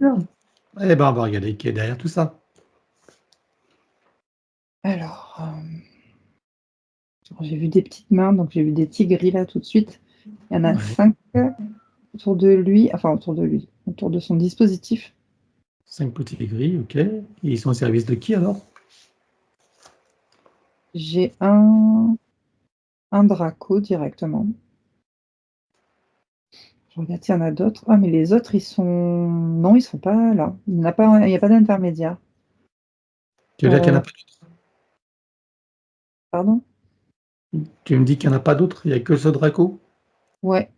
Bien. Eh ben, on va regarder qui est derrière tout ça. Alors, j'ai vu des petites mains, donc j'ai vu des petits gris là tout de suite. Il y en a Ouais. 5 autour de lui, enfin autour de lui, autour de son dispositif. 5 petits gris, ok. Et ils sont au service de qui alors? J'ai un Draco directement. Je regarde s'il y en a d'autres. Ah, mais les autres, ils sont. Non, ils sont pas là. Il n'y a pas d'intermédiaire. Tu veux dire qu'il n'y en a pas d'autres? Pardon? Tu me dis qu'il n'y en a pas d'autres? Il n'y a que ce Draco? Ouais,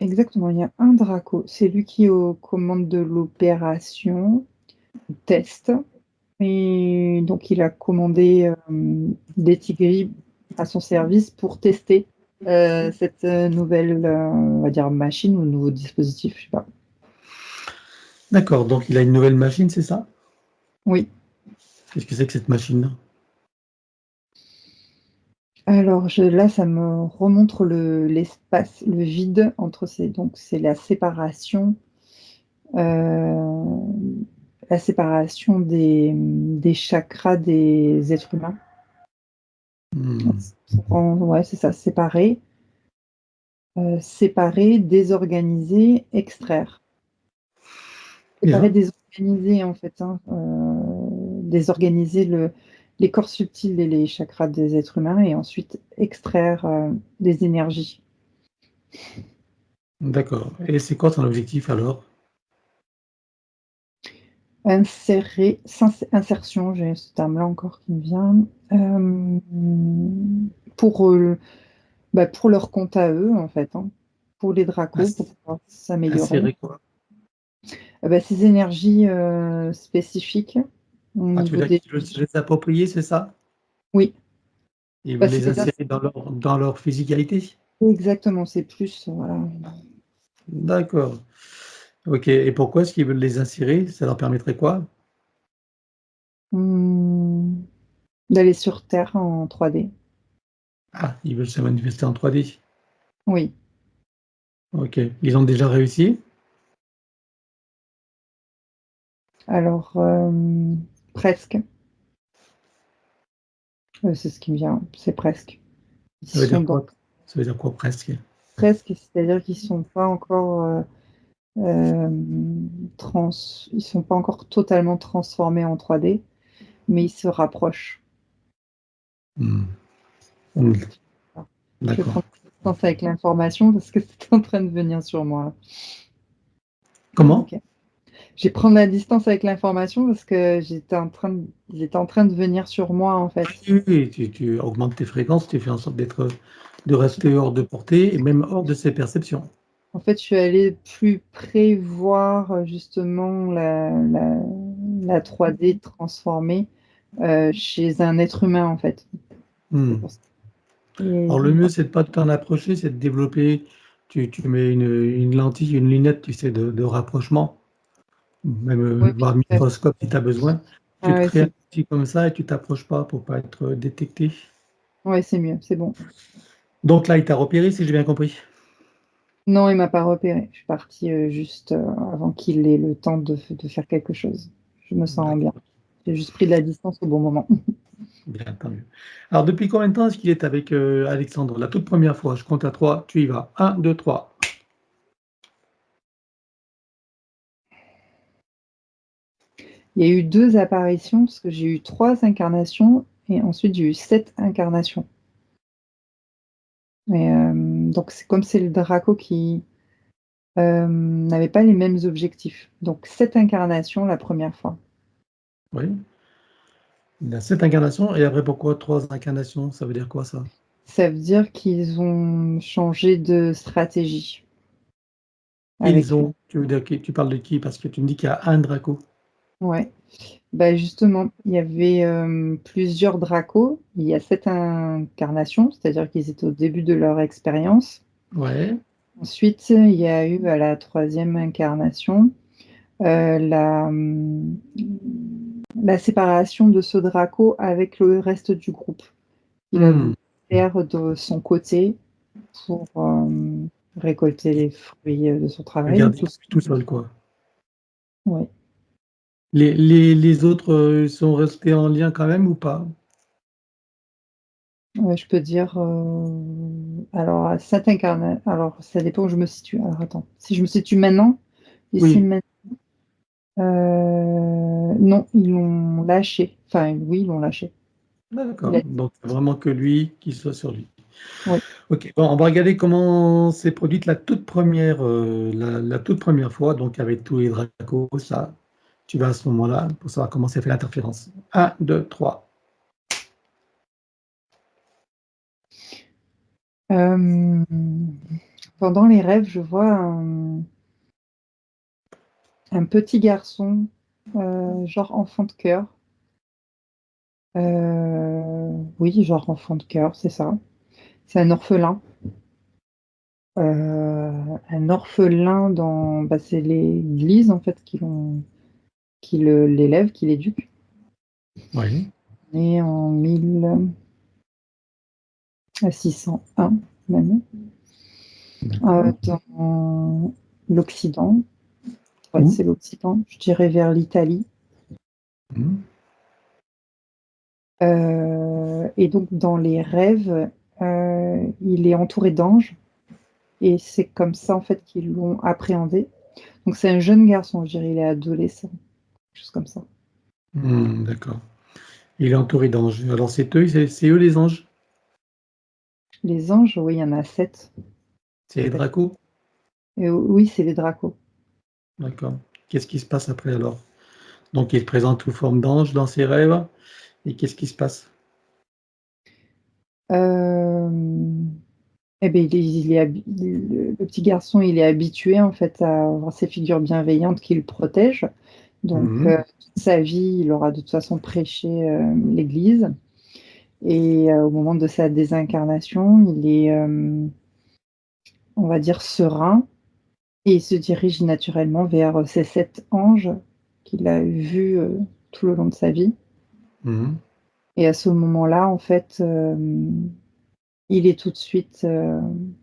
exactement. Il y a un Draco. C'est lui qui est aux commandes de l'opération test. Et donc, il a commandé des tigris à son service pour tester cette nouvelle, on va dire, machine ou nouveau dispositif, je sais pas. D'accord, donc il a une nouvelle machine, c'est ça? Oui. Qu'est-ce que c'est que cette machine? Alors là, ça me remontre l'espace, le vide entre ces. Donc, c'est euh, la séparation des chakras des êtres humains. Hmm. Ouais, c'est ça, séparer, désorganiser, extraire. Séparer, Bien, désorganiser en fait, hein, désorganiser les corps subtils et les chakras des êtres humains et ensuite extraire des énergies. d'accord. Et c'est quoi ton objectif alors? Insertion, j'ai ce terme-là encore qui me vient, pour, pour leur compte à eux, en fait, hein, pour les dracos, pour pouvoir s'améliorer. Insérer quoi? Ces énergies spécifiques au Ah, tu veux niveau dire des. qu'ils veulent se les approprier, c'est ça? Oui, Ils veulent c'est les déjà insérer dans leur physicalité? exactement, c'est plus, voilà. D'accord. Ok, et pourquoi est-ce qu'ils veulent les insérer? Ça leur permettrait quoi? Mmh, d'aller sur Terre en 3D. Ah, ils veulent se manifester en 3D. Oui, Ok, ils ont déjà réussi? alors, presque, c'est ce qui me vient, c'est presque. Ils Ça veut sont dire dans quoi? Ça veut dire quoi presque? presque, c'est-à-dire qu'ils sont pas encore, trans ils sont pas encore totalement transformés en 3D, mais ils se rapprochent. Hmm. Voilà. Hmm. Alors, je vais D'accord. prendre distance avec l'information parce que c'est en train de venir sur moi, là. Comment? OK. Je vais prendre la distance avec l'information parce que il était en train de venir sur moi, en fait. Oui, oui, tu augmentes tes fréquences, tu fais en sorte de rester hors de portée et même hors de ses perceptions. En fait, je suis allée plus près voir, justement la 3D transformée, chez un être humain, en fait. C'est Hmm. pour ça. Et Alors le mieux, c'est de pas t'en approcher, c'est de développer. Tu mets une lentille, une lunette, tu sais, de rapprochement, même oui, voire tout à fait. microscope si tu as besoin. Tu Ah te ouais, crées un outil comme ça et tu t'approches pas pour pas être détecté. c'est mieux, c'est bon. Donc là, il t'a repéré, si j'ai bien compris. Non, il m'a pas repéré. Je suis partie, juste, avant qu'il ait le temps de faire quelque chose. Je me sens bien. D'accord, J'ai juste pris de la distance au bon moment. bien, tant mieux. Alors depuis combien de temps est-ce qu'il est avec Alexandre? La toute première fois, je compte à 3, tu y vas. Un, 2, 3. Il y a eu 2 apparitions parce que j'ai eu 3 incarnations et ensuite j'ai eu 7 incarnations. Et donc c'est le Draco qui, n'avait pas les mêmes objectifs. Donc 7 incarnations la première fois. Oui. Il a 7 incarnations et après pourquoi 3 incarnations? Ça veut dire quoi ça? Ça veut dire qu'ils ont changé de stratégie Ils avec lui. ont, tu veux dire, tu parles de qui? Parce que tu me dis qu'il y a un Draco. Ouais. Justement, il y avait, plusieurs Dracos. Il y a 7 incarnations, c'est-à-dire qu'ils étaient au début de leur expérience. Ouais. Ensuite, il y a eu, à la troisième incarnation, la séparation de ce Draco avec le reste du groupe. Il a Hmm. voulu faire de son côté pour, récolter les fruits, de son travail, Regardez tout ça. tout seul, quoi. Ouais. Les autres sont restés en lien quand même ou pas? Ouais, je peux dire, alors à cette incarna alors ça dépend où je me situe. Alors attends, si je me situe maintenant, ici Oui, maint non, ils l'ont lâché. Enfin oui, ils l'ont lâché. Il d'accord. a Donc vraiment que lui qui soit sur lui. Oui. Ok, bon, on va regarder comment s'est produite la toute première, la toute première fois, donc avec tous les dracos, ça, tu vas à ce moment-là pour savoir comment s'est fait l'interférence. Un, 2, 3. Pendant les rêves, je vois un petit garçon, genre enfant de cœur. Oui, genre enfant de cœur, c'est ça. C'est un orphelin. Un orphelin dans bah, c'est l'église en fait qui l'élève, qui l'éduque. Oui, Né en 1601 même, d'accord. dans l'Occident. Ouais, Où? c'est l'Occident, je dirais vers l'Italie. Hmm, Et donc dans les rêves, il est entouré d'anges et c'est comme ça en fait qu'ils l'ont appréhendé. Donc c'est un jeune garçon, je dirais, il est adolescent, quelque chose comme ça. d'accord. Il est entouré d'anges. Alors c'est eux les anges? Les anges, oui, il y en a 7 C'est en les fait. dracos? Et oui, c'est les dracos. D'accord. Qu'est-ce qui se passe après alors? Donc il se présente sous forme d'ange dans ses rêves, et qu'est-ce qui se passe? Hem Et beh, il est habi le petit garçon, il est habitué en fait à avoir ces figures bienveillantes qui le protègent. Donc Mhm, toute sa vie, il aura de toute façon prêché, l'église et au moment de sa désincarnation, il est, on va dire serein et il se dirige naturellement vers, ces 7 anges qu'il a vus, tout le long de sa vie mhm. et à ce moment-là, en fait, il est tout de suite,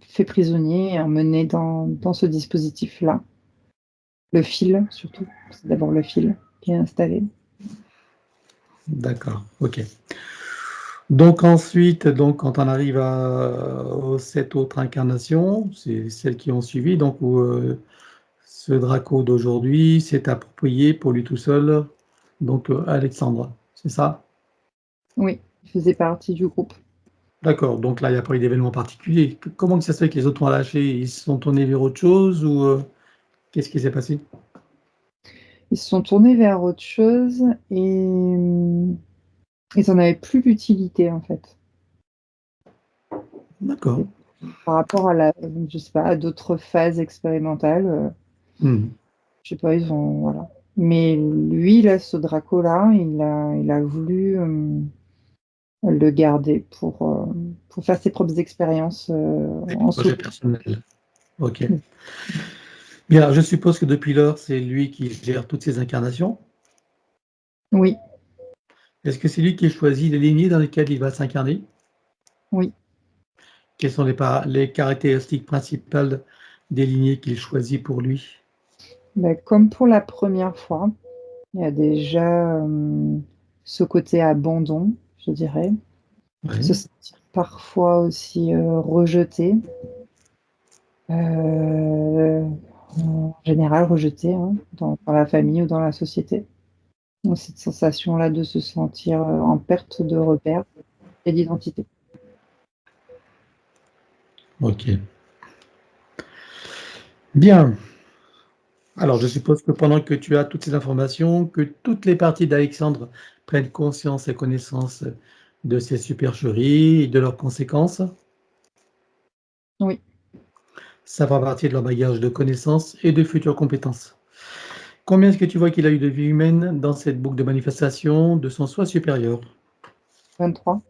fait prisonnier et emmené dans ce dispositif-là. Le fil surtout, c'est d'abord le fil qui est installé. D'accord, ok. Donc ensuite, donc, quand on arrive aux 7 autres incarnations, c'est celles qui ont suivi, donc où ce Draco d'aujourd'hui s'est approprié pour lui tout seul, donc Alexandre, c'est ça? Oui, il faisait partie du groupe. D'accord, donc là, il n'y a pas eu d'événement particulier. Comment que ça se fait que les autres ont lâché? Ils se sont tournés vers autre chose ou qu'est-ce qui s'est passé? Ils se sont tournés vers autre chose et ils en avaient plus l'utilité, en fait. D'accord. Et par rapport à la je sais pas, à d'autres phases expérimentales, Hmm. je sais pas, ils ont voilà. Mais lui, là, ce Draco-là, il a voulu, le garder pour faire ses propres expériences, en Projet solo. personnel. Ok. Bien, alors, je suppose que depuis lors, c'est lui qui gère toutes ces incarnations. Oui, Est-ce que c'est lui qui choisit les lignées dans lesquelles il va s'incarner? oui. Quelles sont les caractéristiques principales des lignées qu'il choisit pour lui? Bah, comme pour la première fois, il y a déjà, ce côté abandon, je dirais. Se Oui, sentir parfois aussi, rejeté, en général rejeté, hein, dans la famille ou dans la société. Donc cette sensation-là de se sentir, en perte de repères et d'identité. ok. Bien. Alors, je suppose que pendant que tu as toutes ces informations, que toutes les parties d'Alexandre prennent conscience et connaissance de ces supercheries et de leurs conséquences. Oui, Ça fera partie de leur bagage de connaissances et de futures compétences. Combien est-ce que tu vois qu'il a eu de vie humaine dans cette boucle de manifestation de son soi supérieur? 23.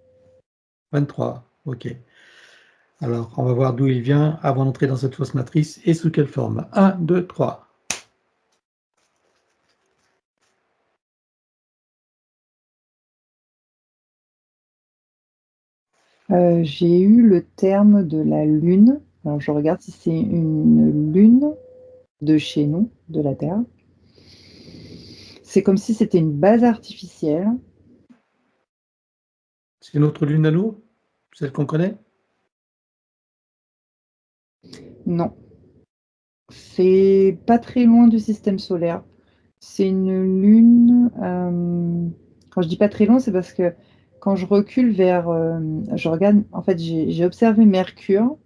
23. Ok. Alors, on va voir d'où il vient avant d'entrer dans cette fausse matrice et sous quelle forme. Un, 2, 3. J'ai eu le terme de la lune. Alors je regarde si c'est une lune de chez nous, de la Terre. c'est comme si c'était une base artificielle. C'est notre lune à nous? Celle qu'on connaît? Non, c'est pas très loin du système solaire. C'est une lune, quand je dis pas très loin, c'est parce que quand je recule vers, je regarde en fait, j'ai observé Mercure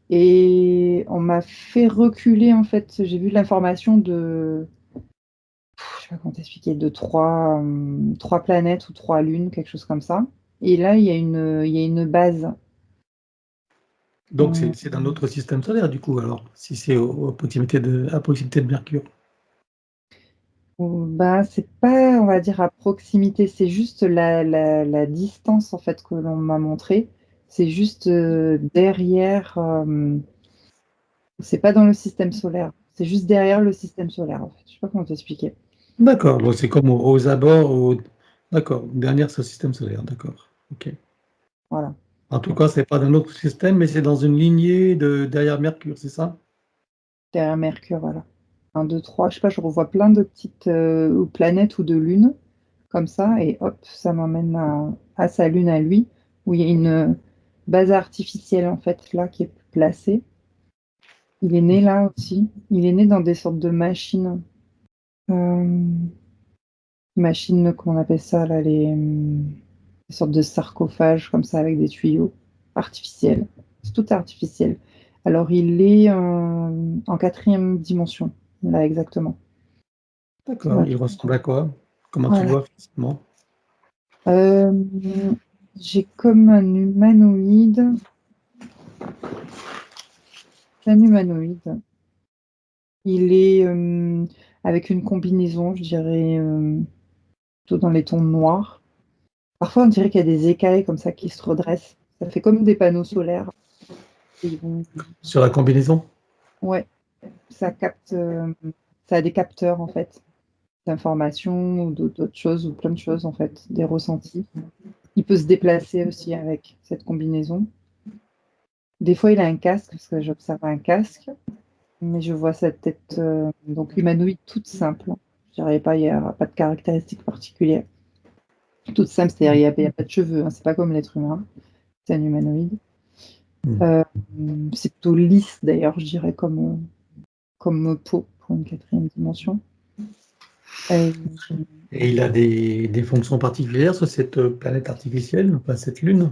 et on m'a fait reculer, en fait, j'ai vu l'information de je sais pas comment t'expliquer, de 3 planètes ou 3 lunes, quelque chose comme ça. Et là, il y a une base. Donc c'est dans notre système solaire du coup alors, si c'est à proximité de Mercure. Bah, c'est pas, on va dire, à proximité, c'est juste la distance en fait que l'on m'a montré. C'est juste derrière, c'est pas dans le système solaire, c'est juste derrière le système solaire en fait. Je sais pas comment t'expliquer. D'accord, bon, c'est comme aux abords, d'accord, derrière ce système solaire, d'accord, ok. Voilà. En tout cas, c'est pas dans notre système, mais c'est dans une lignée de derrière Mercure, c'est ça? Derrière Mercure, voilà. Un, 2, 3, je sais pas, je revois plein de petites ou planètes ou de lunes comme ça, et hop, ça m'emmène à sa lune à lui, où il y a une base artificielle en fait là qui est placée. Il est né là aussi. Il est né dans des sortes de machines. Euh, Machines, comment on appelle ça là, des sortes de sarcophages comme ça avec des tuyaux artificiels. C'est tout artificiel. Alors il est en 4e dimension, là exactement. D'accord, Voilà. il ressemble à quoi? Comment tu le Voilà. vois physiquement? Euh, j'ai comme un humanoïde. Un humanoïde. Il est avec une combinaison, je dirais, plutôt dans les tons noirs. Parfois, on dirait qu'il y a des écailles comme ça qui se redressent. Ça fait comme des panneaux solaires. Et ils vont... Sur la combinaison? Ouais, ça capte, ça a des capteurs en fait, d'informations ou d'autres choses ou plein de choses en fait, des ressentis. Il peut se déplacer aussi avec cette combinaison. Des fois, il a un casque parce que j'observe un casque, mais je vois sa tête donc humanoïde toute simple. Je dirais pas, il n'y a pas de caractéristiques particulières. Toute simple, c'est-à-dire il y a pas de cheveux, hein, c'est pas comme l'être humain, c'est un humanoïde. Hmm. Euh, c'est plutôt lisse d'ailleurs, je dirais, comme peau pour une 4e dimension. Euh, Et il a des fonctions particulières sur cette planète artificielle, enfin cette lune?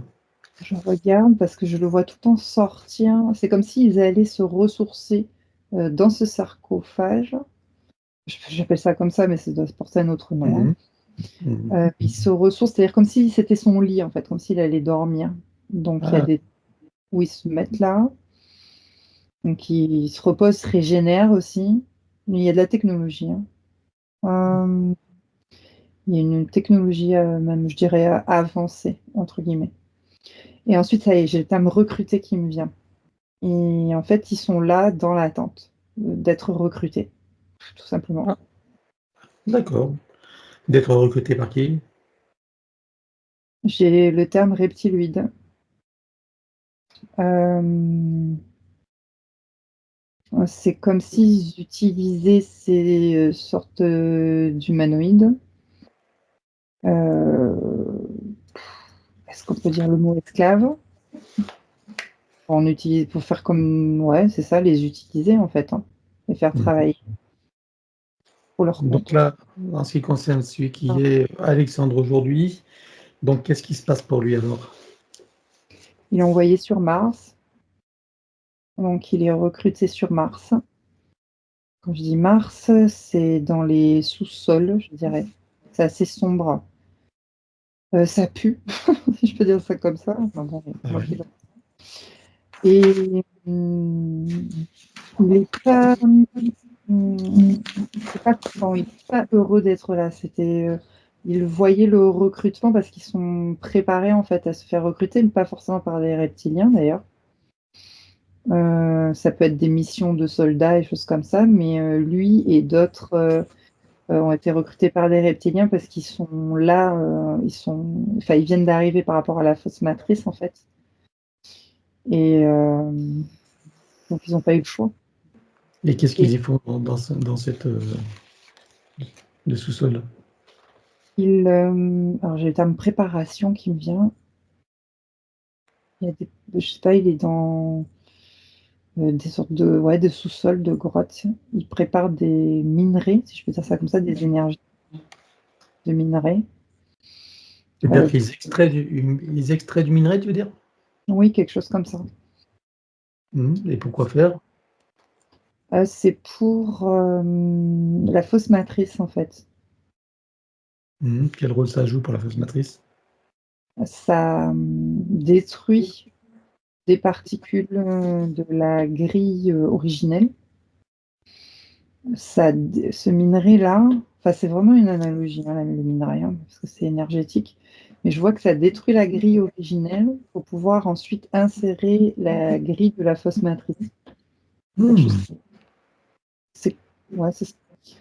je regarde parce que je le vois tout le temps sortir. C'est comme s'ils allaient se ressourcer dans ce sarcophage. J'appelle ça comme ça, mais ça doit se porter un autre nom, hein. Mhm. Mhm. Il se ressource, c'est-à-dire comme si c'était son lit, en fait, comme s'il allait dormir. Donc il y a Ah, des où ils se mettent là. Donc ils se reposent, se régénèrent aussi. Mais il y a de la technologie, hein. Euh, il y a une technologie même, je dirais, avancée, entre guillemets. Et ensuite, ça y est, j'ai le terme recruter qui me vient. Et en fait, ils sont là dans l'attente d'être recrutés, tout simplement. ah, d'accord. D'être recruté par qui? J'ai le terme reptiloïde. Euh, c'est comme s'ils utilisaient ces sortes d'humanoïdes. Euh, Est-ce qu'on peut dire le mot esclave? On utilise pour faire comme, ouais, c'est ça, les utiliser en fait, hein, les faire Mhm. travailler pour leur Donc compte. là, en ce qui concerne celui Ah. qui est Alexandre aujourd'hui, donc qu'est-ce qui se passe pour lui alors? Il est envoyé sur Mars, donc il est recruté sur Mars. Quand je dis Mars, c'est dans les sous-sols, je dirais. C'est assez sombre. Ça pue, si je peux dire ça comme ça. Enfin bon, Ah moi qui oui. le- Et il est pas, c'est pas content, il est pas heureux d'être là. Il voyait le recrutement parce qu'ils sont préparés en fait à se faire recruter, mais pas forcément par des reptiliens d'ailleurs. Ça peut être des missions de soldats et choses comme ça, mais lui et d'autres ont été recrutés par des reptiliens parce qu'ils sont là, enfin, ils viennent d'arriver par rapport à la fausse matrice en fait, et donc ils n'ont pas eu le choix. Et qu'est-ce Et qu'ils y font dans cette... de sous-sol? Alors j'ai le terme préparation qui me vient. Il y a je sais pas, il est dans des sortes de, ouais, de sous-sol, de grottes. Il prépare des minerais, si je peux dire ça comme ça, des énergies de minerais. C'est-à-dire Euh, qu'ils extraient du minerai, tu veux dire? oui, quelque chose comme ça. Et pourquoi faire? C'est pour la fausse matrice, en fait. Quel rôle ça joue pour la fausse matrice? Ça détruit des particules de la grille originelle. Ce minerai-là, enfin, c'est vraiment une analogie, hein, le minerai, hein, parce que c'est énergétique, mais je vois que ça détruit la grille originelle pour pouvoir ensuite insérer la grille de la fausse matrice. Quelque chose. Hmm, C'est ouais,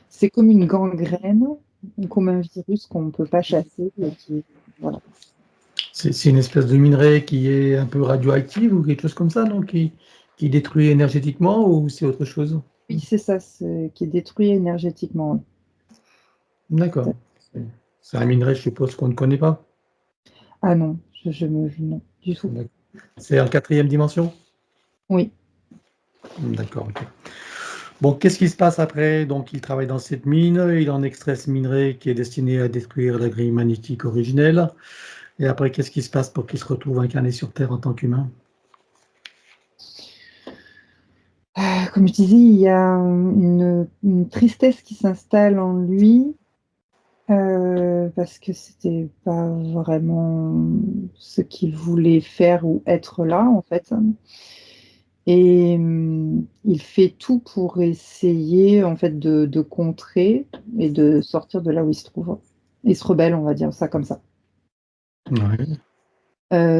c'est comme une gangrène, comme un virus qu'on ne peut pas chasser et qui, voilà. c'est une espèce de minerai qui est un peu radioactive ou quelque chose comme ça, non? Qui détruit énergétiquement ou c'est autre chose? Oui, c'est ça, qui est détruit énergétiquement. D'accord. C'est un minerai, je suppose, qu'on ne connaît pas. Ah non, non, du tout. D'accord. C'est en quatrième dimension? Oui. D'accord, ok. Bon, qu'est-ce qui se passe après? Donc, il travaille dans cette mine, il en extrait ce minerai qui est destiné à détruire la grille magnétique originelle. Et après, qu'est-ce qui se passe pour qu'il se retrouve incarné sur Terre en tant qu'humain? Comme je disais, il y a une tristesse qui s'installe en lui, parce que c'était pas vraiment ce qu'il voulait faire ou être là, en fait. Et il fait tout pour essayer, en fait, de contrer et de sortir de là où il se trouve. Il se rebelle, on va dire ça comme ça. Ouais.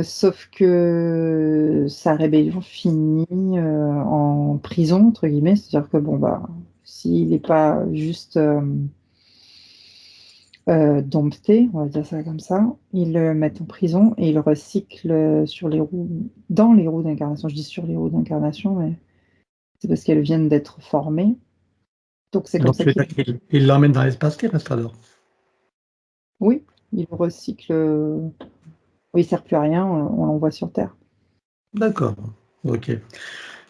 Sauf que sa rébellion finit, en «prison» entre guillemets, c'est-à-dire que bon, bah, s'il n'est pas juste, dompté, on va dire ça comme ça, ils le mettent en prison et ils le recyclent, sur les roues dans les roues d'incarnation. Je dis sur les roues d'incarnation, mais c'est parce qu'elles viennent d'être formées. Donc c'est comme Donc, ça tu veux qu'il dire qu'il l'emmène dans l'espace terrestre alors? oui, ils le recyclent, oui, il sert plus à rien, on l'envoie sur terre. D'accord, ok.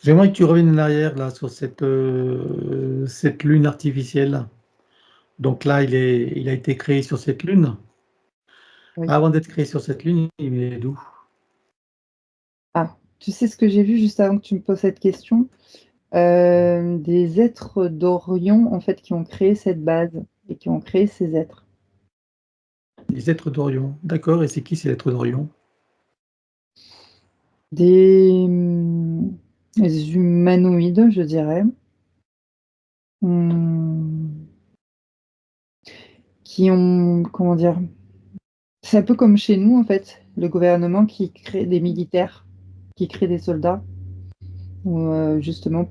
J'aimerais que tu reviennes en arrière là sur cette lune artificielle. Donc là, il a été créé sur cette lune. Oui. Avant d'être créé sur cette lune, il est d'où? Ah, tu sais ce que j'ai vu juste avant que tu me poses cette question? Des êtres d'Orion, en fait, qui ont créé cette base et qui ont créé ces êtres. Les êtres d'Orion. D'accord, et c'est qui ces êtres d'Orion? Des humanoïdes, je dirais, mmh, qui ont comment dire? C'est un peu comme chez nous, en fait, le gouvernement qui crée des militaires, qui crée des soldats ou justement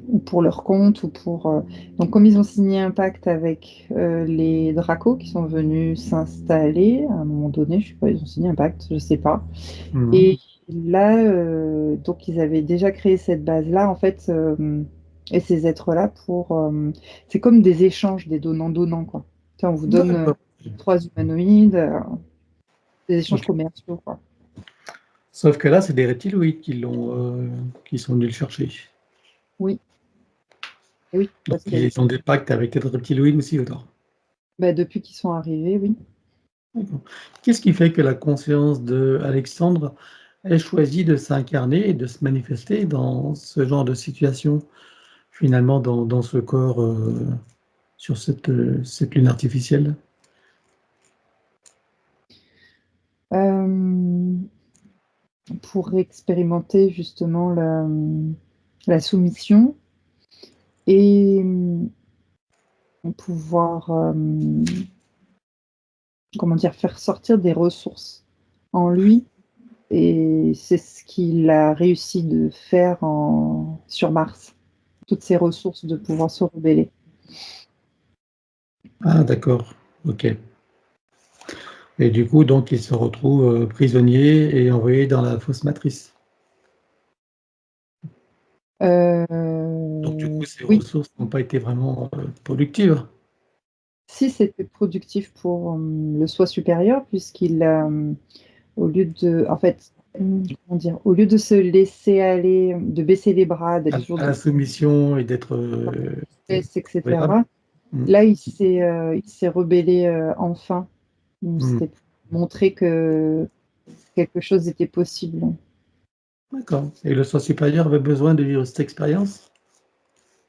ou pour leur compte ou pour, donc comme ils ont signé un pacte avec, les Dracos qui sont venus s'installer à un moment donné, je sais pas, ils ont signé un pacte, je sais pas Mhm. et là, donc ils avaient déjà créé cette base-là, en fait, et ces êtres-là c'est comme des échanges, des donnants-donnants, quoi. Tu sais, on vous donne, D'accord. 3 humanoïdes, des échanges Ok. commerciaux, quoi. Sauf que là, c'est des reptiloïdes qui sont venus le chercher. Oui, et oui, Donc, parce que, ils ont des pactes avec des reptiloïdes aussi autour. bah, depuis qu'ils sont arrivés, oui. D'accord. Qu'est-ce qui fait que la conscience d'Alexandre ait choisi de s'incarner et de se manifester dans ce genre de situation, finalement, dans ce corps, sur cette lune artificielle? Hem, pour expérimenter justement la soumission et pouvoir, comment dire? Faire sortir des ressources en lui et c'est ce qu'il a réussi de faire sur Mars. Toutes ces ressources de pouvoir se rebeller. Ah, d'accord. Ok. Et du coup, donc, il se retrouve prisonnier et envoyé dans la fausse matrice. Donc, du coup, ces Oui, ressources n'ont pas été vraiment productives. si c'était productif pour le soi supérieur, puisqu'il au lieu de, en fait, comment dire, au lieu de se laisser aller, de baisser les bras, d'être toujours À la soumission et d'être etc. agréable. Mm. Là, il s'est rebellé enfin. Mm. C'était pour montrer que quelque chose était possible. D'accord. Et le soi supérieur avait besoin de vivre cette expérience?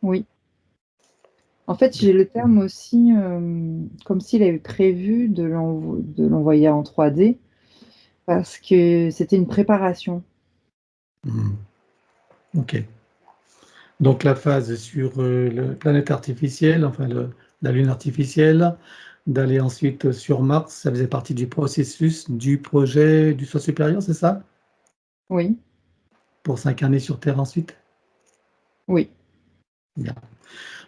Oui. En fait, j'ai le terme aussi comme s'il avait prévu de l'envoyer en 3D parce que c'était une préparation. Mm. Ok. Donc la phase sur la planète artificielle, enfin la Lune artificielle, d'aller ensuite sur Mars, ça faisait partie du processus du projet du soi supérieur, c'est ça? Oui, Pour s'incarner sur Terre ensuite? oui. Bien.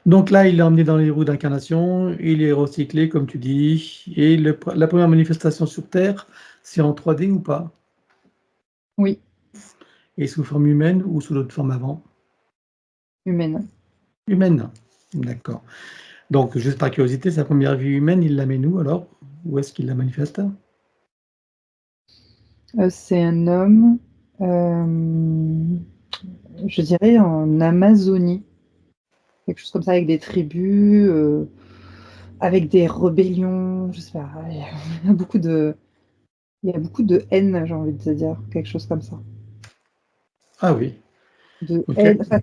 Donc là, il est emmené dans les roues d'incarnation, il est recyclé, comme tu dis, et la première manifestation sur Terre, c'est en 3D ou pas? Oui, Et sous forme humaine ou sous l'autre forme avant? humaine. Humaine. D'accord. Donc, juste par curiosité, sa première vie humaine, il la met où alors? Où est-ce qu'il la manifeste? C'est un homme, euh, je dirais en Amazonie, quelque chose comme ça, avec des tribus, avec des rébellions, je sais pas. Il y a beaucoup de, il y a beaucoup de haine, j'ai envie de te dire, quelque chose comme ça. Ah oui, De ok. haine. Enfin,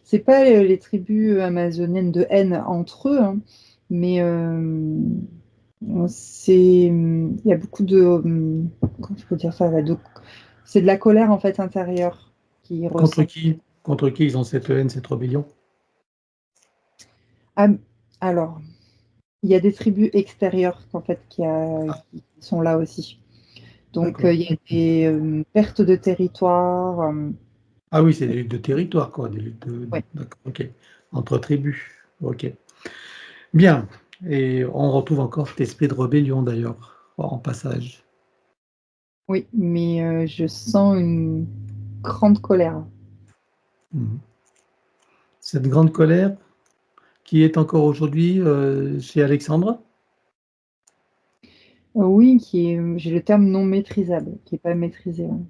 c'est pas les tribus amazoniennes de haine entre eux, hein, mais il y a beaucoup de, comment je peux dire ça, là, c'est de la colère en fait intérieure qu'ils Contre ressentent. qui? Contre qui ils ont cette haine, cette rébellion? Ah, alors, il y a des tribus extérieures en fait Ah, qui sont là aussi. Donc, d'accord. il y a des pertes de territoire. Ah oui, c'est des luttes de territoire, quoi, des luttes de... Ouais, D'accord, ok. Entre tribus, ok. Bien. Et on retrouve encore cet esprit de rébellion, d'ailleurs, en passage. oui, mais je sens une grande colère. Mhm. Cette grande colère qui est encore aujourd'hui chez Alexandre? Oui, j'ai le terme non maîtrisable, qui est pas maîtrisé. Ouais.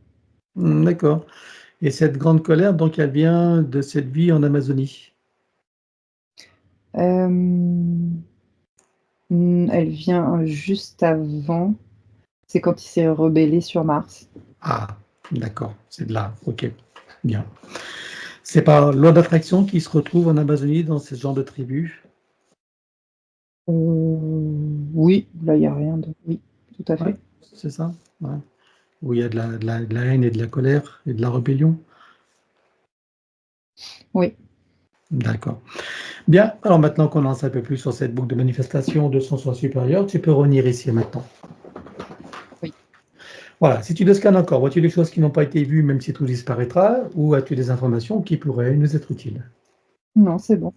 D'accord. Et cette grande colère, donc, elle vient de cette vie en Amazonie. Euh, Elle vient juste avant. C'est quand il s'est rebellé sur Mars. Ah, d'accord, c'est de là, ok. Bien. C'est par loi d'attraction qui se retrouve en Amazonie dans ce genre de tribu. Oui, là, il n'y a rien de. Oui, tout à Ouais, fait. c'est ça. Ouais. Où il y a de la haine et de la colère et de la rébellion. Oui, D'accord. Bien, alors maintenant qu'on en sait un peu plus sur cette boucle de manifestation de son soi supérieur, tu peux revenir ici et maintenant. oui. Voilà, si tu le scannes encore, vois-tu des choses qui n'ont pas été vues, même si tout disparaîtra, ou as-tu des informations qui pourraient nous être utiles? Non, c'est bon.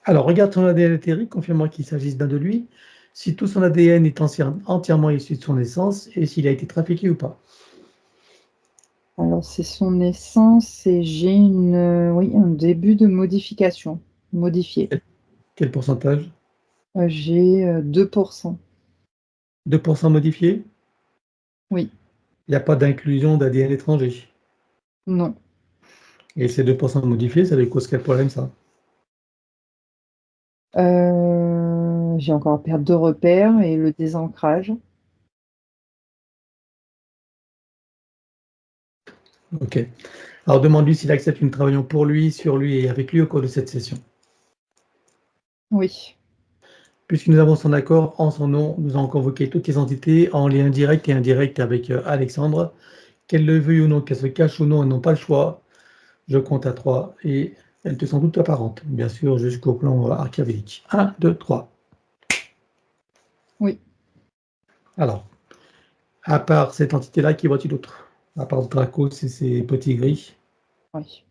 Alors, regarde son ADN éthérique, confirme-moi qu'il s'agisse d'un de lui, si tout son ADN est entièrement issu de son essence, et s'il a été trafiqué ou pas. Alors, c'est son essence et j'ai oui, un début de modification. Modifié. Quel pourcentage? J'ai 2%. 2% modifié? Oui, Il n'y a pas d'inclusion d'ADN étranger. non. Et ces 2% modifiés, ça lui cause quel problème, ça? J'ai encore perte de repère et le désancrage. Ok. Alors demande-lui s'il accepte que nous travaillons pour lui, sur lui et avec lui au cours de cette session. Oui, Puisque nous avons son accord en son nom, nous avons convoqué toutes les entités en lien direct et indirect avec Alexandre. Qu'elles le veuillent ou non, qu'elles se cachent ou non, elles n'ont pas le choix. Je compte à 3 et elles te sont toutes apparentes, bien sûr, jusqu'au plan archaïque. 1, 2, 3. oui, Alors, à part cette entité-là, qui vois-tu d'autre? À part Draco et ses petits gris. oui.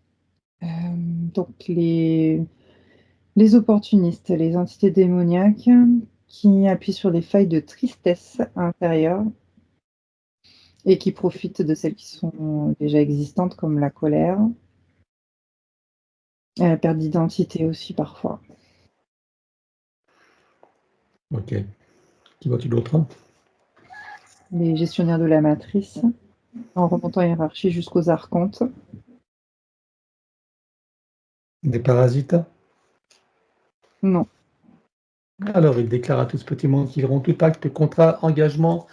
Donc, les opportunistes, les entités démoniaques qui appuient sur des failles de tristesse intérieure et qui profitent de celles qui sont déjà existantes, comme la colère, et la perte d'identité aussi parfois. Ok. Qui vois-tu d'autre? Les gestionnaires de la matrice, en remontant hiérarchie jusqu'aux archontes. Des parasites? Non. Alors, il déclare à tout ce petit monde qu'ils auront tout acte, contrat, engagement,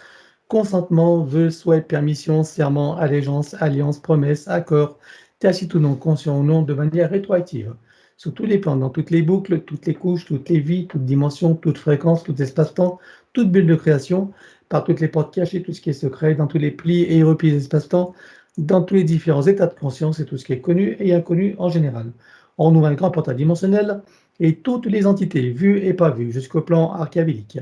consentement, vœu, souhait, permission, serment, allégeance, alliance, promesse, accord, tacite ou non, conscient ou non, de manière rétroactive, sur tous les plans, dans toutes les boucles, toutes les couches, toutes les vies, toutes dimensions, toutes fréquences, tout espace-temps, toute bulle de création, par toutes les portes cachées, tout ce qui est secret, dans tous les plis et replis d'espace-temps, dans tous les différents états de conscience et tout ce qui est connu et inconnu en général. On ouvre un grand portail dimensionnel et toutes les entités, vues et pas vues, jusqu'au plan archavélique.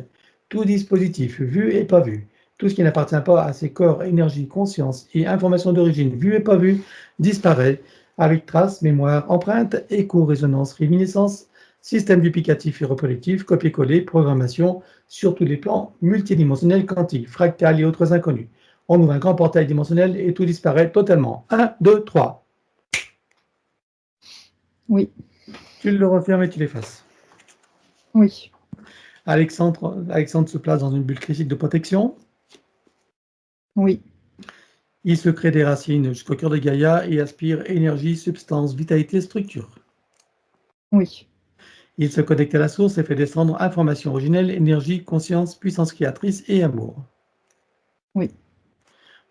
Tout dispositif, vu et pas vu, tout ce qui n'appartient pas à ces corps, énergie, conscience et information d'origine vue et pas vue disparaît avec traces, mémoire, empreinte, écho, résonance, réminiscence, système duplicatif et reproductif, copier-coller, programmation sur tous les plans multidimensionnels, quantiques, fractales et autres inconnus. On ouvre un grand portail dimensionnel et tout disparaît totalement. 1, 2, 3. Oui. Tu le refermes et tu l'effaces. Oui. Alexandre se place dans une bulle critique de protection. Oui. Il se crée des racines jusqu'au cœur de Gaïa et aspire énergie, substance, vitalité, structure. Oui. Il se connecte à la source et fait descendre information originelle, énergie, conscience, puissance créatrice et amour. Oui.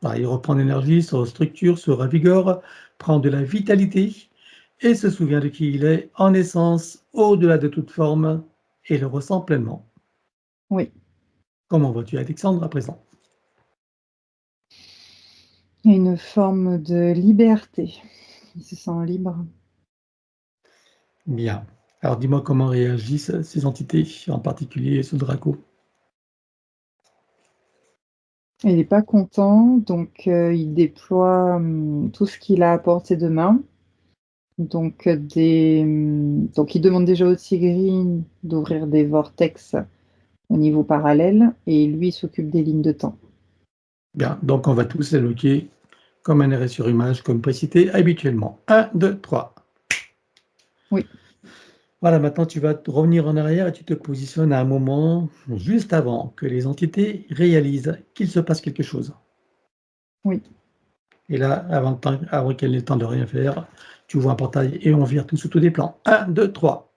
Alors, il reprend l'énergie, se structure, se ravigore, prend de la vitalité et se souvient de qui il est en essence, au-delà de toute forme, et le ressent pleinement. Oui. Comment vois-tu Alexandre à présent? Une forme de liberté. Il se sent libre. Bien. Alors dis-moi comment réagissent ces entités, en particulier ce Draco. Il n'est pas content, donc il déploie tout ce qu'il a à portée de main. Donc, donc il demande déjà au Tigri d'ouvrir des vortex au niveau parallèle et lui s'occupe des lignes de temps. Bien, donc on va tous évoquer comme un arrêt sur image, comme précité habituellement. 1, 2, 3. Oui. Voilà, maintenant tu vas revenir en arrière et tu te positionnes à un moment juste avant que les entités réalisent qu'il se passe quelque chose. Oui. Et là, avant qu'elles n'aient le temps de rien faire, tu vois un portail et on vire tout sous tous les plans. 1, 2, 3.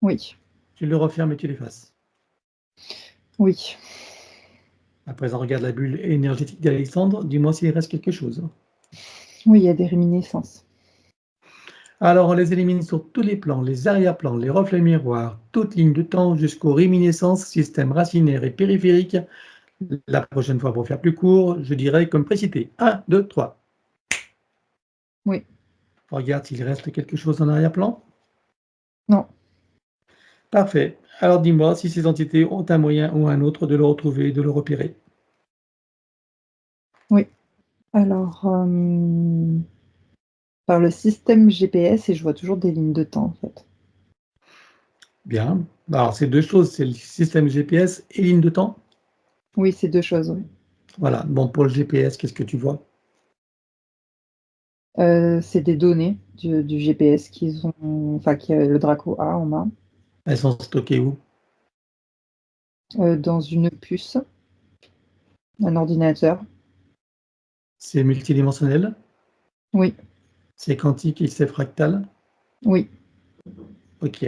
Oui. Tu le refermes et tu l'effaces. Oui. À présent, regarde la bulle énergétique d'Alexandre. Dis-moi s'il reste quelque chose. Oui, il y a des réminiscences. Alors, on les élimine sur tous les plans, les arrière-plans, les reflets miroirs, toutes lignes de temps jusqu'aux réminiscences, système racinaire et périphérique. La prochaine fois, pour faire plus court, je dirais comme précité. 1, 2, 3. Oui. Regarde s'il reste quelque chose en arrière-plan. Non. Parfait. Alors dis-moi si ces entités ont un moyen ou un autre de le retrouver, de le repérer. Oui. Alors, par le système GPS et je vois toujours des lignes de temps, en fait. Bien. Alors, c'est deux choses, c'est le système GPS et ligne de temps. Oui, c'est 2 choses, oui. Voilà. Bon, pour le GPS, qu'est-ce que tu vois? C'est des données du GPS qu'ils ont enfin que le Draco a en main, Elles sont stockées où? dans une puce, un ordinateur. C'est multidimensionnel, Oui, c'est quantique et c'est fractal. oui, Ok.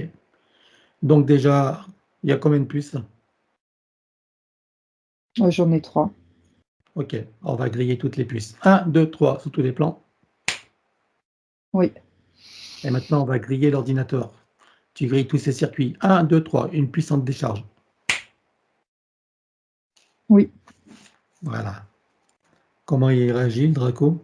Donc déjà, il y a combien de puces? j'en ai 3. Ok, on va griller toutes les puces. 1, 2, 3 sur tous les plans. Oui, Et maintenant, on va griller l'ordinateur. Tu grilles tous ces circuits. 1, 2, 3, une puissante décharge. oui. Voilà. Comment il réagit, le Draco?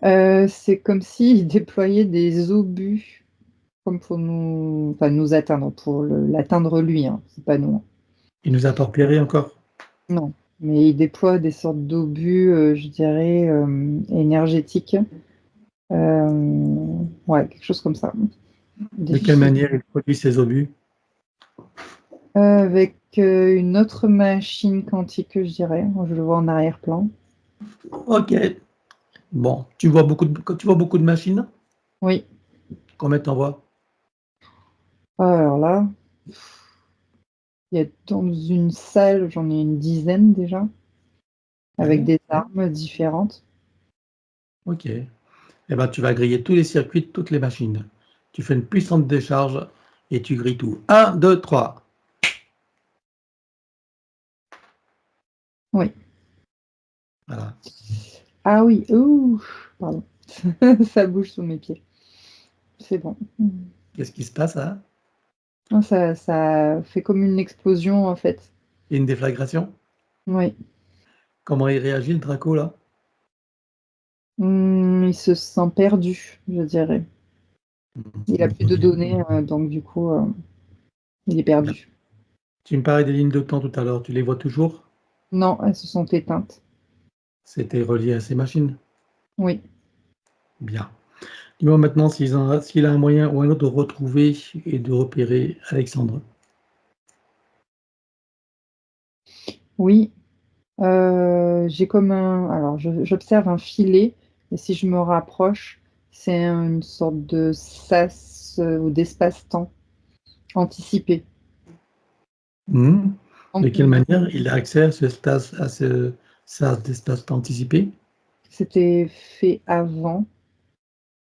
C'est comme s'il déployait des obus comme pour nous atteindre, pour l'atteindre lui, hein, c'est pas nous, hein. Il nous a pas repéré encore? Non, mais il déploie des sortes d'obus, je dirais, énergétiques. Ouais, quelque chose comme ça. De quelle Difficile. manière il produit ces obus? Avec, une autre machine quantique, je dirais. Je le vois en arrière-plan. Ok. Bon, tu vois beaucoup de machines? Oui, Combien t'en vois? Alors là, il y a dans une salle, j'en ai une dizaine déjà, avec Ouais, des armes différentes. ok. Eh ben, tu vas griller tous les circuits de toutes les machines. Tu fais une puissante décharge et tu grilles tout. Un, 2, 3. Oui. Voilà. Ah oui, ouh, pardon. Ça bouge sous mes pieds. C'est bon. Qu'est-ce qui se passe là? Non, ça fait comme une explosion, en fait. Une déflagration? Oui. Comment il réagit le Draco là? Il se sent perdu, je dirais. Il a plus de données, donc du coup, il est Bien. perdu. Tu me parlais des lignes de temps tout à l'heure, tu les vois toujours? Non, elles se sont éteintes. C'était relié à ces machines? Oui. Bien. Dis-moi maintenant s'il a un moyen ou un autre de retrouver et de repérer Alexandre. Oui, j'ai comme un alors j'observe un filet et si je me rapproche, c'est une sorte de sas, ou d'espace-temps anticipé. Mmh. De Donc quelle manière il a accès à ce sas d'espace anticipé? c'était fait avant,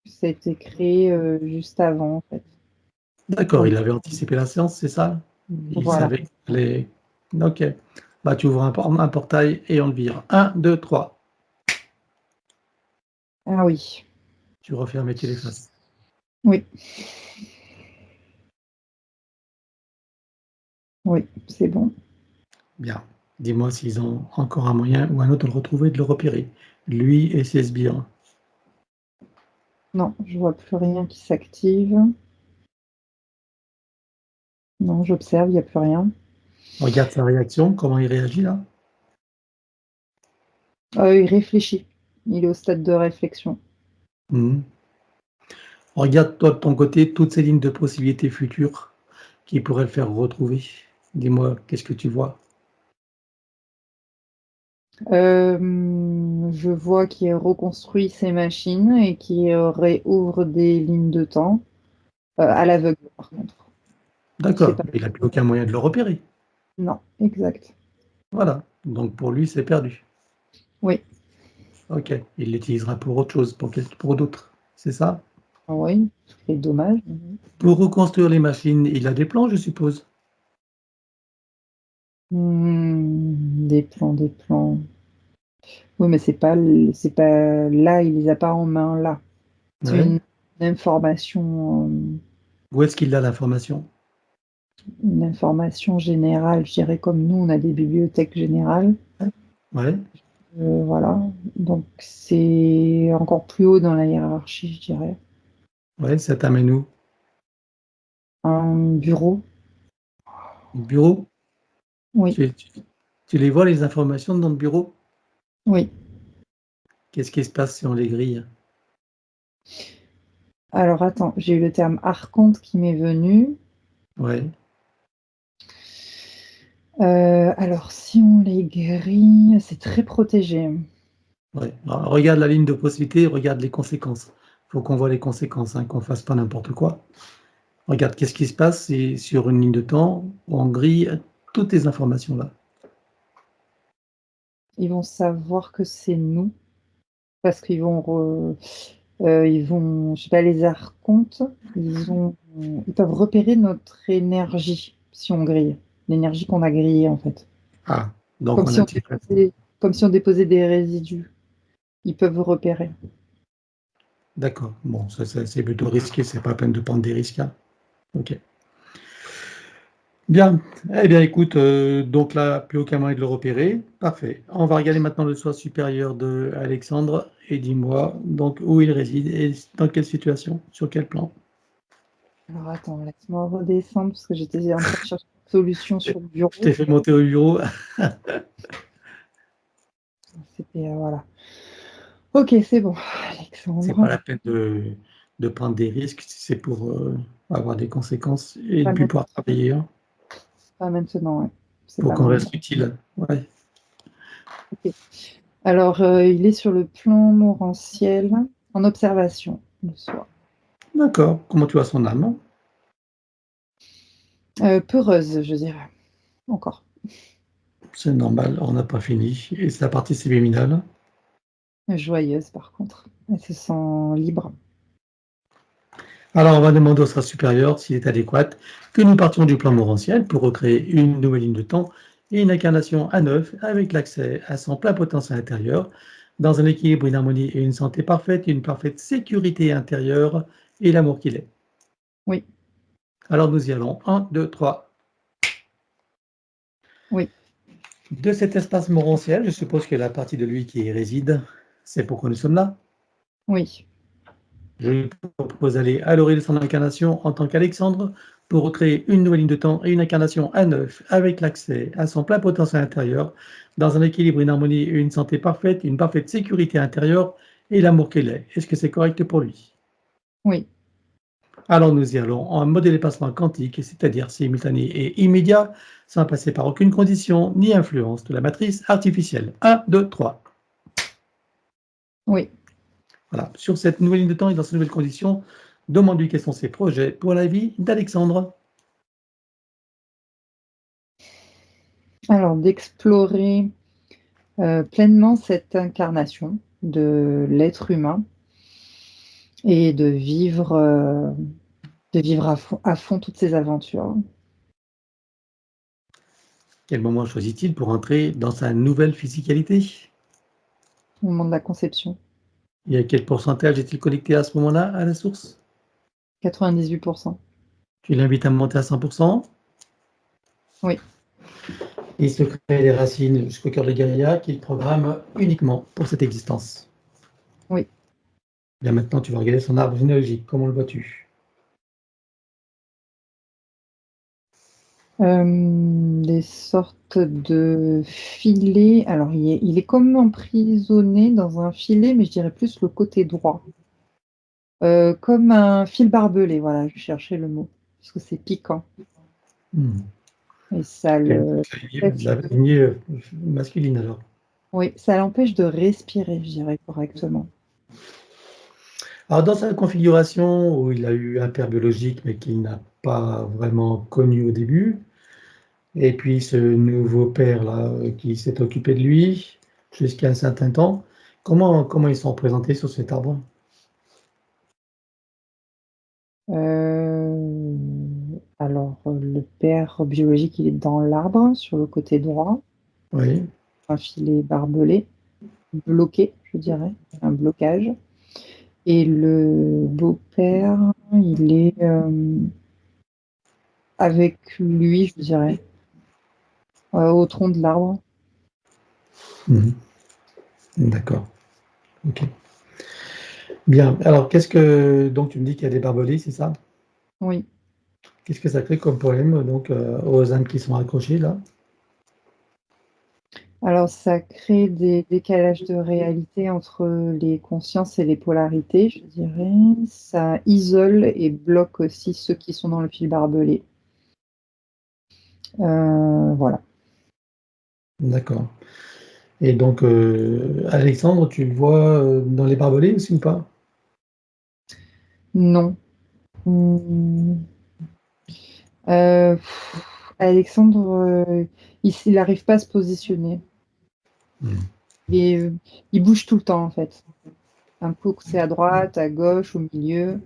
ça a été créé, juste avant, en fait. D'accord, Donc il avait anticipé la séance, c'est ça? Il voilà. savait qu'il allait OK. Bah, tu ouvres un portail et on le vire. 1, 2, 3. Ah oui, Tu refermes et tu l'effaces. oui, oui, c'est bon. Bien. Dis-moi s'ils ont encore un moyen ou un autre de le retrouver et de le repérer. Lui et ses sbires. Non, je vois plus rien qui s'active. Non, j'observe, il y a plus rien. Regarde sa réaction, comment il réagit là. Il réfléchit. Il est au stade de réflexion. Mmh. Regarde toi de ton côté toutes ces lignes de possibilités futures qui pourraient le faire retrouver. Dis-moi, qu'est-ce que tu vois? Je vois qu'il reconstruit ses machines et qu'il réouvre des lignes de temps, à l'aveugle par contre. Il fait D'accord, pas mais il n'a plus aucun moyen de le repérer. non, exact. Voilà, donc pour lui, c'est perdu. Oui, OK, il l'utilisera pour autre chose, pour d'autres, c'est ça? oui, c'est dommage. Pour reconstruire les machines, il a des plans, je suppose? Des plans, des plans. Oui, mais c'est pas là, il les a pas en main là. C'est Ouais. Où est-ce qu'il a l'information? une information générale, je dirais comme nous, on a des bibliothèques générales. Ouais, Voilà, donc c'est encore plus haut dans la hiérarchie, je dirais. ouais, ça t'amène où? Un bureau, Au bureau? oui, Tu les vois les informations dans le bureau? oui. Qu'est-ce qui se passe si on les grille? Alors attends, j'ai eu le terme archonte qui m'est venu. Ouais, Alors si on les grille, c'est très protégé. ouais. Alors regarde la ligne de possibilité, regarde les conséquences. Faut qu'on voit les conséquences, hein, qu'on fasse pas n'importe quoi. Regarde, qu'est-ce qui se passe si sur une ligne de temps, on grille toutes tes informations là? Ils vont savoir que c'est nous parce ils vont je sais pas, les archontes, ils peuvent repérer notre énergie si on grille, l'énergie qu'on a grillée, en fait. Ah, donc Comme on si a on tiré. comme si on déposait des résidus. Ils peuvent repérer. D'accord. Bon, ça, c'est plutôt risqué, c'est pas la peine de prendre des risques, hein. OK. Bien. Eh bien, écoute, donc là, plus aucun moyen de le repérer. Parfait. On va regarder maintenant le soi supérieur de Alexandre et dis-moi donc où il réside et dans quelle situation, sur quel plan? Alors attends, laisse-moi redescendre parce que j'étais en train de chercher une solution sur le Je t'ai bureau. fait monter au bureau. C'était, voilà. OK, c'est bon, C'est pas Alexandre. la peine de prendre des risques si c'est pour, avoir des conséquences et ne Pas plus maint pouvoir travailler, hein. pas maintenant, ouais. C'est Faut pas qu'on maintenant. reste utile. Ouais. OK. Alors, il est sur le plan morantiel, en observation, le soir. D'accord. Comment tu vois son âme? Peureuse, je dirais, encore. C'est normal, on n'a pas fini et c'est la partie subliminale. Joyeuse, par contre. Elle se sent libre. Alors, on va demander au strat supérieur s'il est adéquat que nous partions du plan morantiel pour recréer une nouvelle ligne de temps et une incarnation à neuf avec l'accès à son plein potentiel intérieur dans un équilibre, une harmonie et une santé parfaite, une parfaite sécurité intérieure et l'amour qu'il est. Oui, Alors, nous y allons. 1, 2, 3. oui, De cet espace morantiel, je suppose que la partie de lui qui y réside, c'est pourquoi nous sommes là. oui, Je lui propose d'aller à l'origine de son incarnation en tant qu'Alexandre pour recréer une nouvelle ligne de temps et une incarnation à neuf avec l'accès à son plein potentiel intérieur dans un équilibre, une harmonie et une santé parfaite, une parfaite sécurité intérieure et l'amour qu'il est. Est-ce que c'est correct pour lui? oui. Alors nous y allons en mode dépassement quantique, c'est-à-dire simultané et immédiat, sans passer par aucune condition ni influence de la matrice artificielle. 1, 2, 3. Oui. Voilà. Sur cette nouvelle ligne de temps et dans ces nouvelles conditions, demande-lui quels sont ses projets pour la vie d'Alexandre. Alors, d'explorer pleinement cette incarnation de l'être humain et de vivre à fond toutes ces aventures. Quel moment choisit-il pour entrer dans sa nouvelle physicalité? Au moment de la conception. Et à quel pourcentage est-il connecté à ce moment-là à la source? 98%. Tu l'invites à monter à 100%. Oui, Il se crée les racines jusqu'au cœur de Gaïa qu'il programme uniquement pour cette existence. oui. Bien maintenant, tu vas regarder son arbre généalogique. Comment le vois-tu? Des sortes de filets. Alors, il est comme emprisonné dans un filet, mais je dirais plus le côté droit. Comme un fil barbelé, voilà, je cherchais le mot, parce que c'est piquant Hmm. et ça le La lignée masculine alors. oui, ça l'empêche de respirer, je dirais correctement. Alors dans sa configuration où il a eu un père biologique mais qu'il n'a pas vraiment connu au début, et puis ce nouveau père-là qui s'est occupé de lui jusqu'à un certain temps, comment ils sont représentés sur cet arbre? Alors, le père biologique, il est dans l'arbre, sur le côté droit, Oui. un filet barbelé, bloqué, je dirais, un blocage et le beau-père, il est, avec lui, je dirais, au tronc de l'arbre. Mhm. D'accord. Ok. Bien. Alors, qu'est-ce que donc tu me dis qu'il y a des barbelés, c'est ça? Oui. Qu'est-ce que ça crée comme problème donc aux âmes qui sont accrochées là? Alors ça crée des décalages de réalité entre les consciences et les polarités, je dirais. Ça isole et bloque aussi ceux qui sont dans le fil barbelé. Voilà. D'accord. Et donc Alexandre, tu le vois dans les barbelés aussi ou pas? Non. Mmh, heu, Alexandre, il arrive pas à se positionner Hmm. et il bouge tout le temps, en fait. Un coup, c'est à droite, à gauche, au milieu.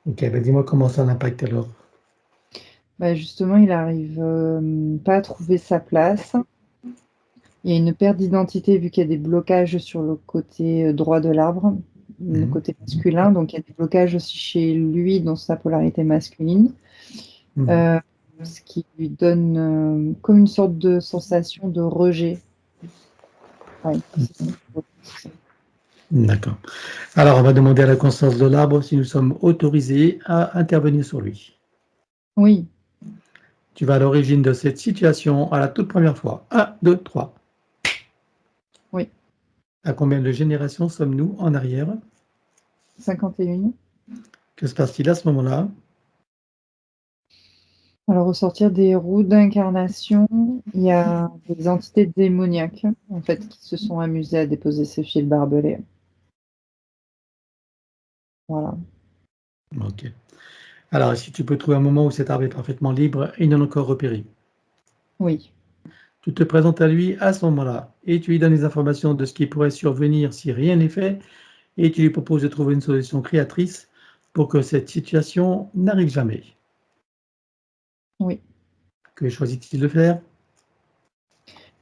Ok, bah dis-moi comment ça l'impacte alors. Bah, justement, il arrive, pas à trouver sa place. Il y a une perte d'identité vu qu'il y a des blocages sur le côté, droit de l'arbre, le Mhm. côté masculin, donc il y a des blocages aussi chez lui dans sa polarité masculine, Mhm. heu, ce qui lui donne, comme une sorte de sensation de rejet. Ouais, c'est ça. D'accord. Alors, on va demander à la conscience de l'arbre si nous sommes autorisés à intervenir sur lui. Oui, Tu vas à l'origine de cette situation à la toute première fois. 1, 2, 3. oui, À combien de générations sommes-nous en arrière? 51. Que se passe-t-il à ce moment-là? Alors au sortir des roues d'incarnation, il y a des entités démoniaques, en fait, qui se sont amusées à déposer ce fil barbelé. Voilà. Ok. Alors, est-ce que tu peux trouver un moment où cet arbre est parfaitement libre et non encore repéré? Oui. Tu te présentes à lui à ce moment-là et tu lui donnes les informations de ce qui pourrait survenir si rien n'est fait et tu lui proposes de trouver une solution créatrice pour que cette situation n'arrive jamais. Oui. Que choisit-il de faire?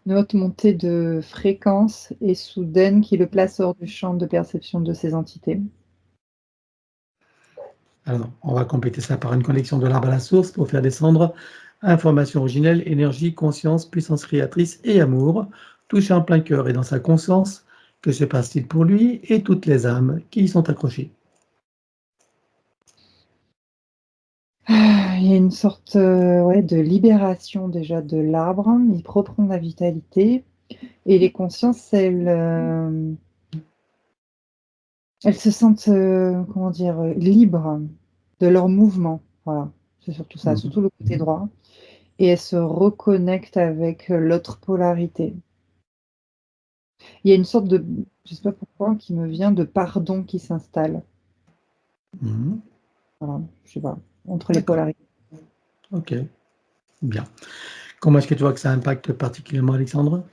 Une haute montée de fréquence et soudaine qui le place hors du champ de perception de ces entités. Alors, on va compléter ça par une connexion de l'arbre à la source pour faire descendre information originelle, énergie, conscience, puissance créatrice et amour, touché en plein cœur et dans sa conscience. Que se passe-t-il pour lui et toutes les âmes qui y sont accrochées? Il y a une sorte, ouais, de libération déjà de l'arbre. Il reprend la vitalité et les consciences, elles se sentent, comment dire? Libres de leur mouvement. Voilà, c'est surtout ça, Mhm. surtout le côté droit et elles se reconnectent avec, l'autre polarité. Il y a une sorte de, je sais pas pourquoi, qui me vient de pardon qui s'installe. Mhm. Voilà, je sais pas, entre les D'accord, polarités. ok, bien. Comment est-ce que tu vois que ça impacte particulièrement Alexandre?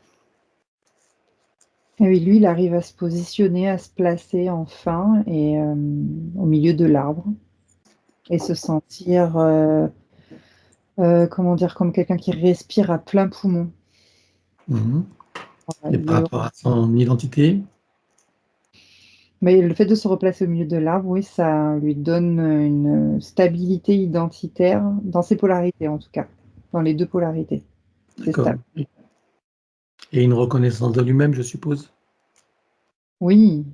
Et oui, lui, il arrive à se positionner, à se placer enfin et au milieu de l'arbre et se sentir, comment dire? Comme quelqu'un qui respire à plein poumon. Mhm. Voilà, Et il par le rapport à son identité? mais le fait de se replacer au milieu de l'arbre, oui, ça lui donne, une stabilité identitaire dans ses polarités, en tout cas, dans les 2 polarités. C'est D'accord. stable. Et une reconnaissance de lui-même, je suppose? Oui,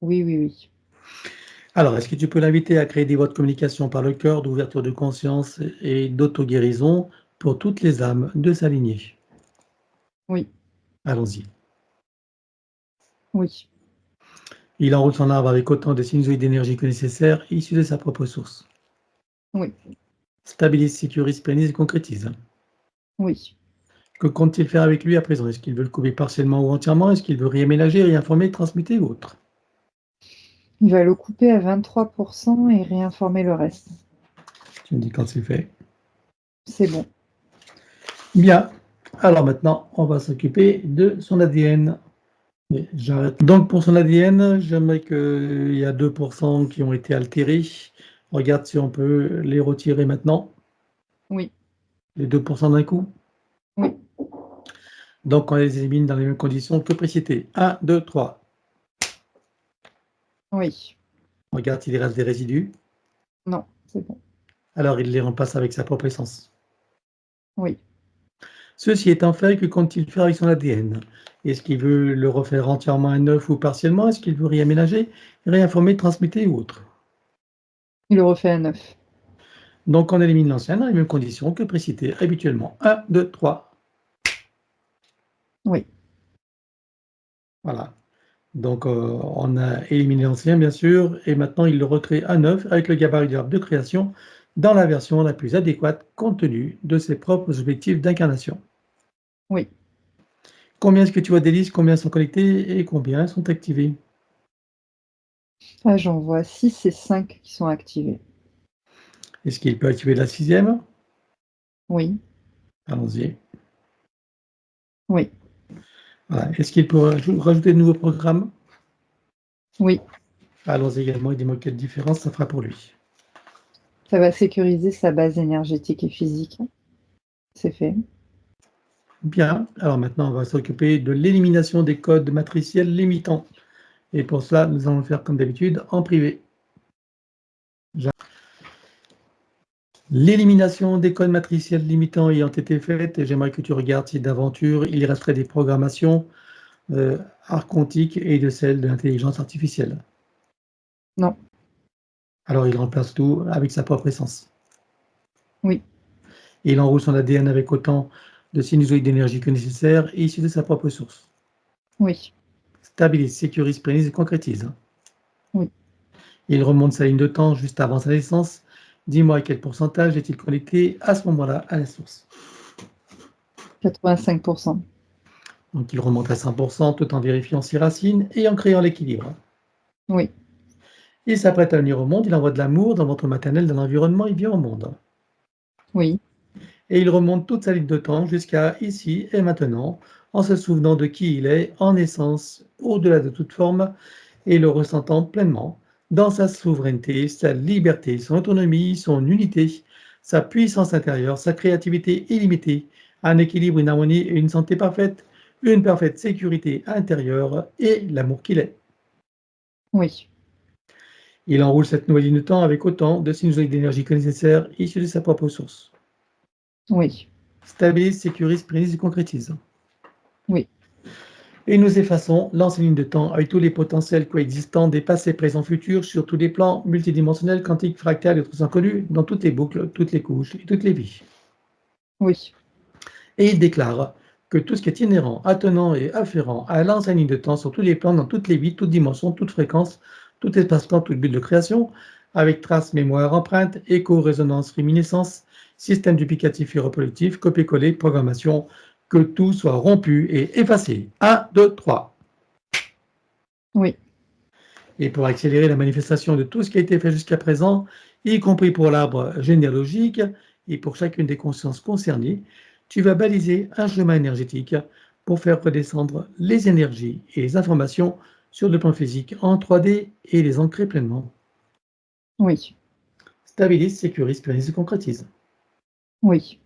oui, oui, oui. Alors, est-ce que tu peux l'inviter à créer des voies de communication par le cœur, d'ouverture de conscience et d'auto-guérison pour toutes les âmes de s'aligner? Oui, Allons-y. oui, Il enroule son arbre avec autant de sinusoïdes d'énergie que nécessaire, issus de sa propre source. oui, Stabilise, sécurise, plénise et concrétise. oui. Que compte-t-il faire avec lui à présent? Est-ce qu'il veut le couper partiellement ou entièrement? Est-ce qu'il veut réaménager, réinformer, transmuter ou autre? Il va le couper à 23 et réinformer le reste. Tu me dis quand c'est fait. C'est bon. Bien. Alors maintenant, on va s'occuper de son ADN. Et j'arrête. Donc pour son ADN, j'aimerais qu'il y a 2% qui ont été altérés. Regarde si on peut les retirer maintenant, Oui, les 2% d'un coup. oui, Donc on les élimine dans les mêmes conditions que précité. 1, 2, 3. oui. Regarde s'il reste des résidus. Non, c'est bon. Alors il les remplace avec sa propre essence. Oui. Ceci étant fait, que compte-t-il faire avec son ADN? Est-ce qu'il veut le refaire entièrement à neuf ou partiellement? Est-ce qu'il veut réaménager, réinformer, transmuter ou autre? Il le refait à 9. Donc on élimine l'ancien dans les mêmes conditions que précité habituellement. 1, 2, 3. Oui, Voilà. Donc on a éliminé l'ancien bien sûr et maintenant il le recrée à neuf avec le gabarit de l'arbre de création dans la version la plus adéquate compte tenu de ses propres objectifs d'incarnation. oui. Combien est-ce que tu vois d'hélices? Combien sont connectées et combien sont activées? Ah, j'en vois 6 et 5 qui sont activés. Est-ce qu'il peut activer la sixième? Oui, Allons-y. oui, Voilà. Est-ce qu'il peut rajouter de nouveaux programmes? oui. Allons-y également, et dis-moi quelle différence ça fera pour lui. Ça va sécuriser sa base énergétique et physique. C'est fait. Bien, alors maintenant on va s'occuper de l'élimination des codes matriciels limitants. Et pour cela, nous allons le faire comme d'habitude en privé. L'élimination des codes matriciels limitants ayant été faite, j'aimerais que tu regardes si d'aventure il resterait des programmations archontiques et de celles de l'intelligence artificielle. Non, Alors il remplace tout avec sa propre essence. oui, Et il enroule son ADN avec autant de sinusoïdes d'énergie que nécessaire et issus de sa propre source. oui, Stabilise, sécurise, plénise et concrétise. oui. Il remonte sa ligne de temps juste avant sa naissance. Dis-moi à quel pourcentage est-il connecté à ce moment-là à la source. 85. Donc il remonte à 100% tout en vérifiant ses racines et en créant l'équilibre. Oui, Il s'apprête à venir au monde, il envoie de l'amour dans le ventre maternel, dans l'environnement, il vient au monde. Oui, Et il remonte toute sa ligne de temps jusqu'à ici et maintenant, en se souvenant de qui il est, en essence, au-delà de toute forme, et le ressentant pleinement, dans sa souveraineté, sa liberté, son autonomie, son unité, sa puissance intérieure, sa créativité illimitée, un équilibre, une harmonie et une santé parfaite, une parfaite sécurité intérieure et l'amour qu'il est. oui, Il enroule cette nouvelle ligne de temps avec autant de sinusoïdes d'énergie que nécessaire, issus de sa propre source. oui, Stabilise, sécurise, pérennise et concrétise. oui, Et nous effaçons l'ancienne ligne de temps avec tous les potentiels coexistants des passés, présents, futurs sur tous les plans multidimensionnels, quantiques, fractales et autres inconnus, dans toutes les boucles, toutes les couches et toutes les vies. oui, Et il déclare que tout ce qui est inhérent, attenant et afférent à l'ancienne ligne de temps sur tous les plans, dans toutes les vies, toutes dimensions, toutes fréquences, tout espace-temps, toute bulle de création, avec traces, mémoire, empreinte, écho, résonance, réminiscence, système duplicatif et reproductif, copier-coller, programmation, que tout soit rompu et effacé. 1, 2, 3. oui, Et pour accélérer la manifestation de tout ce qui a été fait jusqu'à présent, y compris pour l'arbre généalogique et pour chacune des consciences concernées, tu vas baliser un chemin énergétique pour faire redescendre les énergies et les informations sur le plan physique en 3D et les ancrer pleinement. oui, Stabilise, sécurise, planifie, concrétise. oui.